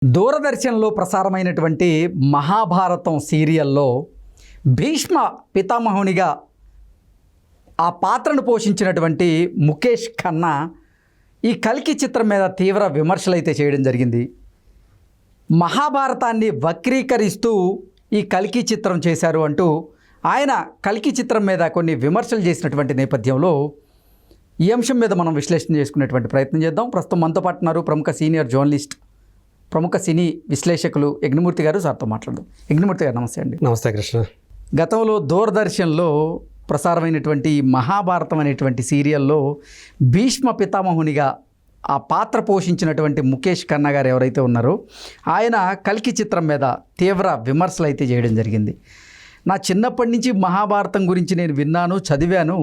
దూరదర్శన్లో ప్రసారమైనటువంటి మహాభారతం సీరియల్లో భీష్మ పితామహునిగా ఆ పాత్రను పోషించినటువంటి ముఖేష్ ఖన్నా ఈ కల్కి చిత్రం మీద తీవ్ర విమర్శలు అయితే చేయడం జరిగింది. మహాభారతాన్ని వక్రీకరిస్తూ ఈ కల్కి చిత్రం చేశారు అంటూ ఆయన కల్కి చిత్రం మీద కొన్ని విమర్శలు చేసినటువంటి నేపథ్యంలో ఈ అంశం మీద మనం విశ్లేషణ చేసుకునేటువంటి ప్రయత్నం చేద్దాం. ప్రస్తుతం మనతో పాటు ఉన్నారు ప్రముఖ సీనియర్ జర్నలిస్ట్, ప్రముఖ సినీ విశ్లేషకులు యజ్ఞమూర్తి గారు. సార్తో మాట్లాడదాం. యజ్ఞమూర్తి గారు నమస్తే అండి. నమస్తే కృష్ణ. గతంలో దూరదర్శన్లో ప్రసారమైనటువంటి మహాభారతం అనేటువంటి సీరియల్లో భీష్మ పితామహునిగా ఆ పాత్ర పోషించినటువంటి ముఖేష్ ఖన్నా గారు ఎవరైతే ఉన్నారో ఆయన కల్కి చిత్రం మీద తీవ్ర విమర్శలు అయితే చేయడం జరిగింది. నా చిన్నప్పటి నుంచి మహాభారతం గురించి నేను విన్నాను, చదివాను,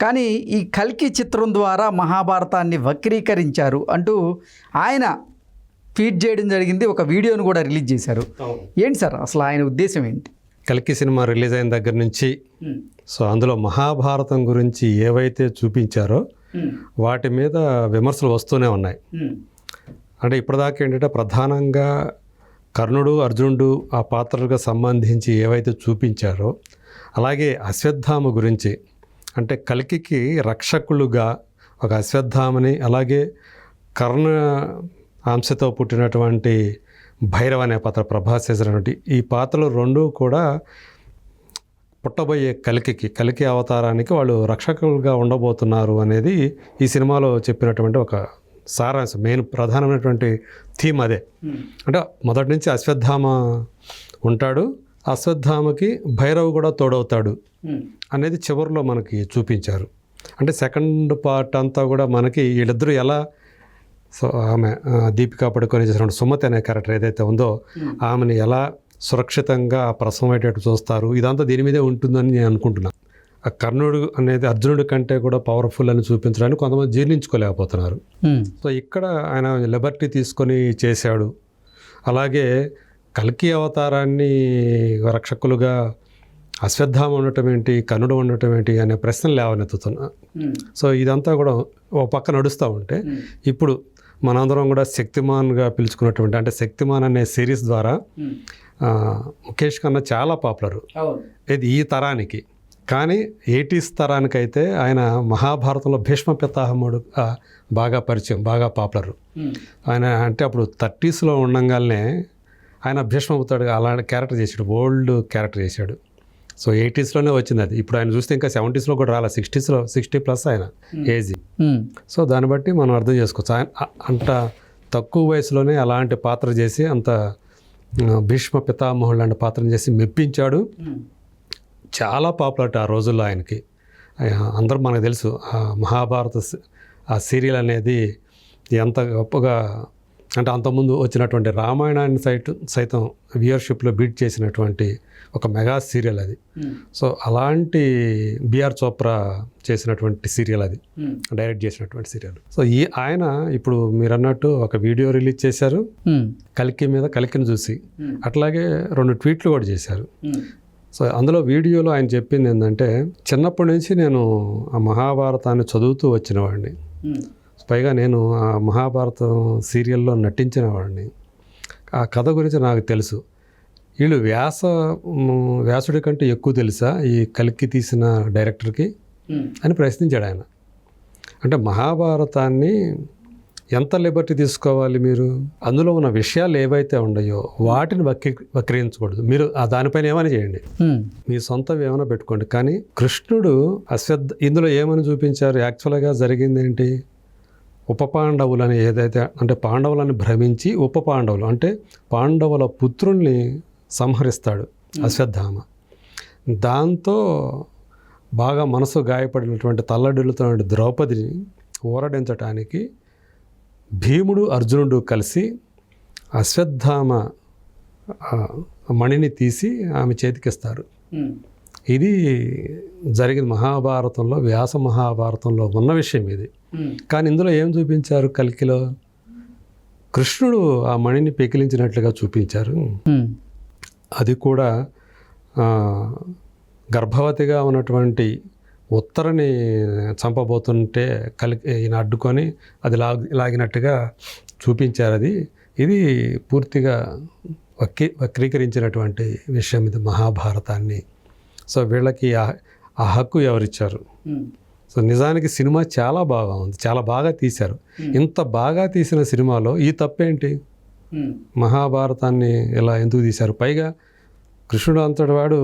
కానీ ఈ కల్కి చిత్రం ద్వారా మహాభారతాన్ని వక్రీకరించారు అంటూ ఆయన ట్వీట్ చేయడం జరిగింది. ఒక వీడియోను కూడా రిలీజ్ చేశారు. ఏంటి సార్ అసలు ఆయన ఉద్దేశం ఏంటి? కల్కి సినిమా రిలీజ్ అయిన దగ్గర నుంచి అందులో మహాభారతం గురించి ఏవైతే చూపించారో వాటి మీద విమర్శలు వస్తూనే ఉన్నాయి. అంటే ఇప్పటిదాకా ఏంటంటే ప్రధానంగా కర్ణుడు, అర్జునుడు ఆ పాత్రలకు సంబంధించి ఏవైతే చూపించారో, అలాగే అశ్వత్థామ గురించి, అంటే కల్కికి రక్షకులుగా ఒక అశ్వత్థామని, అలాగే కర్ణ అంశతో పుట్టినటువంటి భైరవ అనే పాత్ర ప్రభాస్ చేసినటువంటి ఈ పాత్రలు రెండు కూడా పుట్టబోయే కల్కి అవతారానికి వాళ్ళు రక్షకులుగా ఉండబోతున్నారు అనేది ఈ సినిమాలో చెప్పినటువంటి ఒక సారాంశం, మెయిన్ ప్రధానమైనటువంటి థీమ్ అదే. అంటే మొదటి నుంచి అశ్వత్థామ ఉంటాడు, అశ్వత్థామకి భైరవ్ కూడా తోడవుతాడు అనేది చివరిలో మనకి చూపించారు. అంటే సెకండ్ పార్ట్ అంతా కూడా మనకి వీళ్ళిద్దరూ ఎలా, సో ఆమె దీపికా పడుకొని చేసిన సుమతి అనే క్యారెక్టర్ ఏదైతే ఉందో ఆమెను ఎలా సురక్షితంగా ప్రసవం అయ్యేటట్టు చూస్తారు, ఇదంతా దీని మీదే ఉంటుందని నేను అనుకుంటున్నాను. ఆ కర్ణుడు అనేది అర్జునుడి కంటే కూడా పవర్ఫుల్ అని చూపించడానికి కొంతమంది జీర్ణించుకోలేకపోతున్నారు. సో ఇక్కడ ఆయన లిబర్టీ తీసుకొని చేశాడు. అలాగే కల్కి అవతారాన్ని రక్షకులుగా అశ్వత్థామ ఉండటం ఏంటి, కర్ణుడు ఉండటం ఏంటి అనే ప్రశ్నలు లేవనెత్తుతున్నా. సో ఇదంతా కూడా ఓ పక్క నడుస్తూ ఉంటే ఇప్పుడు మనందరం కూడా శక్తిమాన్గా పిలుచుకున్నటువంటి, అంటే శక్తిమాన్ అనే సిరీస్ ద్వారా ముఖేష్ ఖన్నా చాలా పాపులర్ ఇది ఈ తరానికి. కానీ 80s తరానికైతే ఆయన మహాభారతంలో భీష్మ పితామహుడు బాగా పరిచయం, బాగా పాపులర్. ఆయన అంటే అప్పుడు 30sలో ఉండగానే ఆయన భీష్మవుతాడు అలాంటి క్యారెక్టర్ చేశాడు, ఓల్డ్ క్యారెక్టర్ చేశాడు. సో 80sలోనే వచ్చింది అది. ఇప్పుడు ఆయన చూస్తే ఇంకా 70sలో కూడా రాలే, 60+ ఆయన ఏజ్. సో దాన్ని బట్టి మనం అర్థం చేసుకోవచ్చు. ఆయన అంత తక్కువ వయసులోనే అలాంటి పాత్ర చేసి, అంత భీష్మ పితామహుడు లాంటి పాత్రను చేసి మెప్పించాడు. చాలా పాపులారిటీ ఆ రోజుల్లో ఆయనకి. అందరూ మనకు తెలుసు ఆ మహాభారత ఆ సీరియల్ అనేది ఎంత గొప్పగా, అంటే అంతకుముందు వచ్చినటువంటి రామాయణాన్ని సైతం వ్యూయర్షిప్లో బీట్ చేసినటువంటి ఒక మెగా సీరియల్ అది. సో అలాంటి బిఆర్ చోప్రా చేసినటువంటి సీరియల్ అది, డైరెక్ట్ చేసినటువంటి సీరియల్. సో ఆయన ఇప్పుడు మీరు అన్నట్టు ఒక వీడియో రిలీజ్ చేశారు కల్కి మీద, కల్కిని చూసి. అట్లాగే 2 ట్వీట్లు కూడా చేశారు. సో అందులో వీడియోలో ఆయన చెప్పింది ఏంటంటే, చిన్నప్పటి నుంచి నేను ఆ మహాభారతాన్ని చదువుతూ వచ్చిన వాడిని, పైగా నేను ఆ మహాభారతం సీరియల్లో నటించిన వాడిని, ఆ కథ గురించి నాకు తెలుసు. వీళ్ళు వ్యాసుడి కంటే ఎక్కువ తెలుసా ఈ కల్కి తీసిన డైరెక్టర్కి అని ప్రశ్నించాడు ఆయన. అంటే మహాభారతాన్ని ఎంత లిబర్టీ తీసుకోవాలి మీరు, అందులో ఉన్న విషయాలు ఏవైతే ఉన్నాయో వాటిని వక్రీకరించకూడదు. మీరు దానిపైన ఏమైనా చేయండి, మీ సొంతం ఏమైనా పెట్టుకోండి. కానీ కృష్ణుడు ఇందులో ఏమని చూపించారు, యాక్చువల్గా జరిగింది ఏంటి, ఉప పాండవులని ఏదైతే, అంటే పాండవులని భ్రమించి ఉప పాండవులు అంటే పాండవుల పుత్రుల్ని సంహరిస్తాడు అశ్వత్థామ. దాంతో బాగా మనసు గాయపడినటువంటి తల్లడిల్లుతున్న ద్రౌపదిని ఊరడించటానికి భీముడు, అర్జునుడు కలిసి అశ్వత్థామ మణిని తీసి ఆమె చేతికిస్తారు. ఇది జరిగింది మహాభారతంలో, వ్యాస మహాభారతంలో ఉన్న విషయం ఇది. కానీ ఇందులో ఏం చూపించారు, కల్కిలో కృష్ణుడు ఆ మణిని పెకిలించినట్లుగా చూపించారు. అది కూడా గర్భవతిగా ఉన్నటువంటి ఉత్తరని చంపబోతుంటే ఈయన అడ్డుకొని అది లాగినట్టుగా చూపించారు. అది ఇది పూర్తిగా వక్రీకరించినటువంటి విషయం ఇది మహాభారతాన్ని. సో వీళ్ళకి ఆ హక్కు ఎవరిచ్చారు? సో నిజానికి సినిమా చాలా బాగా ఉంది, చాలా బాగా తీశారు. ఇంత బాగా తీసిన సినిమాలో ఈ తప్పేంటి? మహాభారతాన్ని ఇలా ఎందుకు తీశారు? పైగా కృష్ణుడు అంతటి వాడు,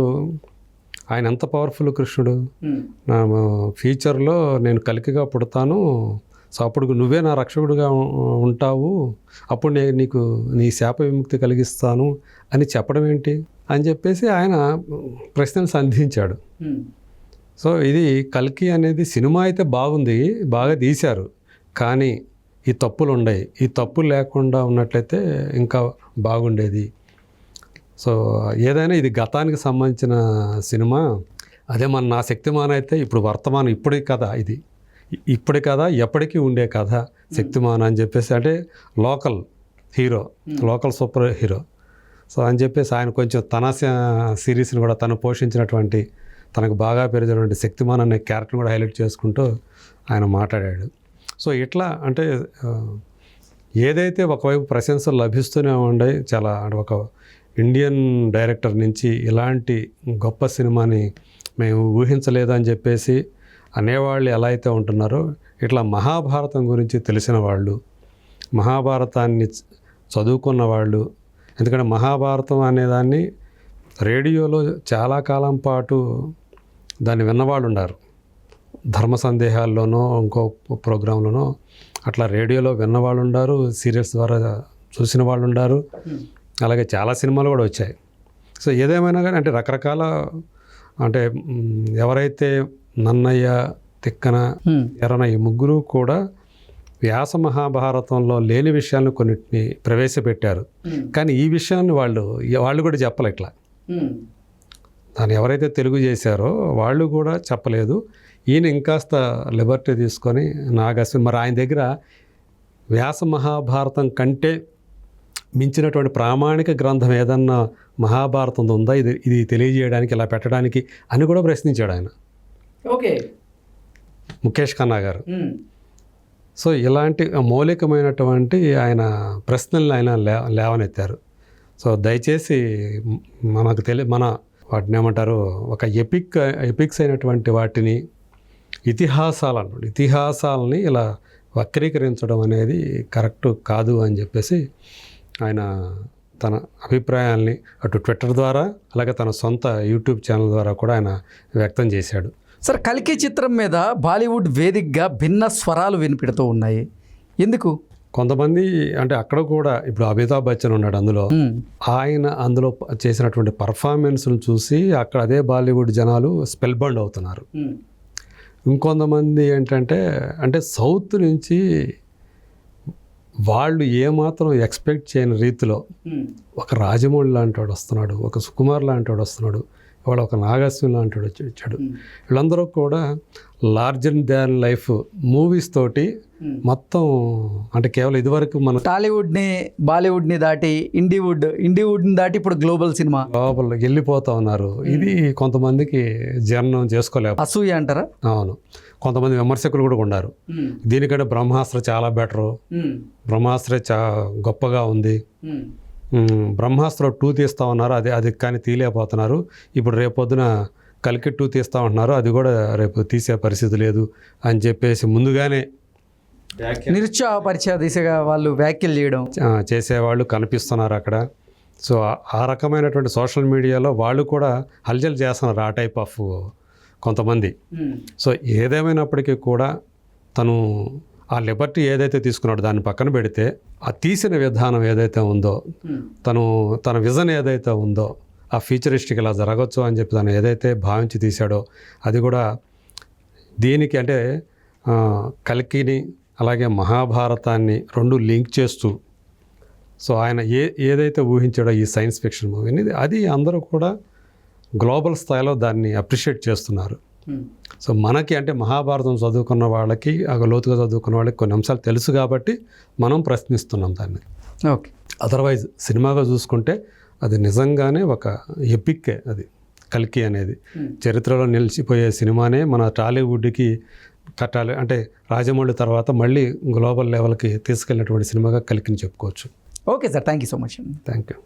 ఆయన ఎంత పవర్ఫుల్ కృష్ణుడు. నా ఫ్యూచర్లో నేను కలికిగా పుడతాను, సో అప్పుడు నువ్వే నా రక్షకుడుగా ఉంటావు, అప్పుడు నేను నీకు నీ శాప విముక్తి కలిగిస్తాను అని చెప్పడం ఏంటి అని చెప్పేసి ఆయన ప్రశ్నలు సంధించాడు. సో ఇది కల్కి అనేది సినిమా అయితే బాగుంది, బాగా తీశారు, కానీ ఈ తప్పులు ఉన్నాయి. ఈ తప్పులు లేకుండా ఉన్నట్లయితే ఇంకా బాగుండేది. సో ఏదైనా ఇది గతానికి సంబంధించిన సినిమా. అదే మన నా శక్తిమాన్ అయితే ఇప్పుడు వర్తమానం, ఇప్పటి కథ, ఇది ఇప్పటి కథ, ఎప్పటికీ ఉండే కథ శక్తిమాన్ అని చెప్పేసి. అంటే local hero, local super hero. So అని చెప్పేసి ఆయన కొంచెం తన సిరీస్ని కూడా తను పోషించినటువంటి, తనకు బాగా పెరిగినటువంటి శక్తిమాన్ అనే క్యారెక్టర్ని కూడా హైలైట్ చేసుకుంటూ ఆయన మాట్లాడాడు. సో ఇట్లా అంటే ఏదైతే ఒకవైపు ప్రశంసలు లభిస్తూనే ఉన్నాయి, చాలా అంటే ఒక ఇండియన్ డైరెక్టర్ నుంచి ఇలాంటి గొప్ప సినిమాని మేము ఊహించలేదని చెప్పేసి అనేవాళ్ళు ఎలా అయితే ఉంటున్నారో, ఇట్లా మహాభారతం గురించి తెలిసిన వాళ్ళు, మహాభారతాన్ని చదువుకున్న వాళ్ళు, ఎందుకంటే మహాభారతం అనేదాన్ని రేడియోలో చాలా కాలం పాటు దాన్ని విన్నవాళ్ళు ఉన్నారు. ధర్మ సందేహాల్లోనో ఇంకో ప్రోగ్రాంలోనో అట్లా రేడియోలో విన్నవాళ్ళు ఉన్నారు, సీరియల్స్ ద్వారా చూసిన వాళ్ళు ఉన్నారు, అలాగే చాలా సినిమాలు కూడా వచ్చాయి. సో ఏదేమైనా కానీ అంటే రకరకాల, అంటే ఎవరైతే నన్నయ్య, తిక్కన, ఎర్రన ఈ ముగ్గురు కూడా వ్యాస మహాభారతంలో లేని విషయాలను కొన్నిటిని ప్రవేశపెట్టారు. కానీ ఈ విషయాన్ని వాళ్ళు కూడా చెప్పలే. ఇట్లా దాన్ని ఎవరైతే తెలుగు చేశారో వాళ్ళు కూడా చెప్పలేదు. ఈయన ఇంకాస్త లిబర్టీ తీసుకొని నాగశ్విన్, మరి ఆయన దగ్గర వ్యాస మహాభారతం కంటే మించినటువంటి ప్రామాణిక గ్రంథం ఏదన్నా మహాభారతం ఉందా ఇది తెలియజేయడానికి, ఇలా పెట్టడానికి అని కూడా ప్రశ్నించాడు ఆయన. ఓకే, ముఖేష్ ఖన్నా గారు. సో ఇలాంటి మౌలికమైనటువంటి ఆయన ప్రశ్నలను ఆయన లేవనెత్తారు. సో దయచేసి మన వాటిని ఏమంటారు, ఒక ఎపిక్స్ అయినటువంటి వాటిని, ఇతిహాసాలని ఇలా వక్రీకరించడం అనేది కరెక్ట్ కాదు అని చెప్పేసి ఆయన తన అభిప్రాయాల్ని అటు ట్విట్టర్ ద్వారా అలాగే తన సొంత యూట్యూబ్ ఛానల్ ద్వారా కూడా ఆయన వ్యక్తం చేశాడు. సార్, కల్కి చిత్రం మీద బాలీవుడ్ వేదికగా భిన్న స్వరాలు వినిపిడుతూ ఉన్నాయి, ఎందుకు? కొంతమంది అంటే అక్కడ కూడా ఇప్పుడు అమితాబ్ బచ్చన్ ఉన్నాడు అందులో, ఆయన అందులో చేసినటువంటి పర్ఫార్మెన్స్ను చూసి అక్కడ అదే బాలీవుడ్ జనాలు స్పెల్ బౌండ్ అవుతున్నారు. ఇంకొంతమంది ఏంటంటే అంటే సౌత్ నుంచి వాళ్ళు ఏమాత్రం ఎక్స్పెక్ట్ చేయని రీతిలో ఒక రాజమౌళి లాంటి వాడు వస్తున్నాడు, ఒక సుకుమార్ లాంటి వాడు వస్తున్నాడు, ఇవాళ ఒక నాగశ్విన్ లాంటి వాడు వచ్చాడు. వీళ్ళందరూ కూడా లార్జర్ దాన్ లైఫ్ మూవీస్ తోటి మొత్తం అంటే కేవలం ఇదివరకు మన బాలీవుడ్ని దాటి ఇండివుడ్ని దాటి ఇప్పుడు గ్లోబల్ సినిమా లోపల వెళ్ళిపోతా ఉన్నారు. ఇది కొంతమందికి జీర్ణం చేసుకోలేక అసూయ అంటారా? అవును, కొంతమంది విమర్శకులు కూడా ఉన్నారు. దీనికంటే బ్రహ్మాస్త్ర చాలా బెటరు, బ్రహ్మాస్త్ర గొప్పగా ఉంది, బ్రహ్మాస్త్ర 2 తీస్తా ఉన్నారు, అది కానీ తీయలేకపోతున్నారు. ఇప్పుడు రేపొద్దున కల్కి 2 తీస్తా ఉంటున్నారు, అది కూడా రేపు తీసే పరిస్థితి లేదు అని చెప్పేసి ముందుగానే నిరుత్సాహపరిచే దిశగా వాళ్ళు వ్యాఖ్యలు చేయడం చేసేవాళ్ళు కనిపిస్తున్నారు అక్కడ. సో ఆ రకమైనటువంటి సోషల్ మీడియాలో వాళ్ళు కూడా హల్చల్ చేస్తున్నారు, ఆ టైప్ ఆఫ్ కొంతమంది. సో ఏదేమైనప్పటికీ కూడా తను ఆ లిబర్టీ ఏదైతే తీసుకున్నాడో దాన్ని పక్కన పెడితే, ఆ తీసిన విధానం ఏదైతే ఉందో, తన విజన్ ఏదైతే ఉందో, ఆ ఫ్యూచరిస్టిక్ ఇలా జరగచ్చు అని చెప్పి తను ఏదైతే భావించి తీశాడో అది కూడా దీనికి అంటే కల్కిని అలాగే మహాభారతాన్ని 2 లింక్ చేస్తూ, సో ఆయన ఏదైతే ఊహించాడో ఈ సైన్స్ ఫిక్షన్ మూవీని, అది అందరూ కూడా గ్లోబల్ స్థాయిలో దాన్ని అప్రిషియేట్ చేస్తున్నారు. సో మనకి అంటే మహాభారతం చదువుకున్న వాళ్ళకి, లోతుగా చదువుకున్న వాళ్ళకి కొన్ని అంశాలు తెలుసు కాబట్టి మనం ప్రశ్నిస్తున్నాం దాన్ని. ఓకే, అదర్వైజ్ సినిమాగా చూసుకుంటే అది నిజంగానే ఒక ఎపిక్కే. అది కల్కి అనేది చరిత్రలో నిలిచిపోయే సినిమానే. మన టాలీవుడ్కి కట్టాలి అంటే రాజమౌళి తర్వాత మళ్ళీ గ్లోబల్ లెవెల్కి తీసుకెళ్ళినటువంటి సినిమాగా కల్కిని చెప్పుకోవచ్చు. Okay sir, thank you so much అండి. Thank you.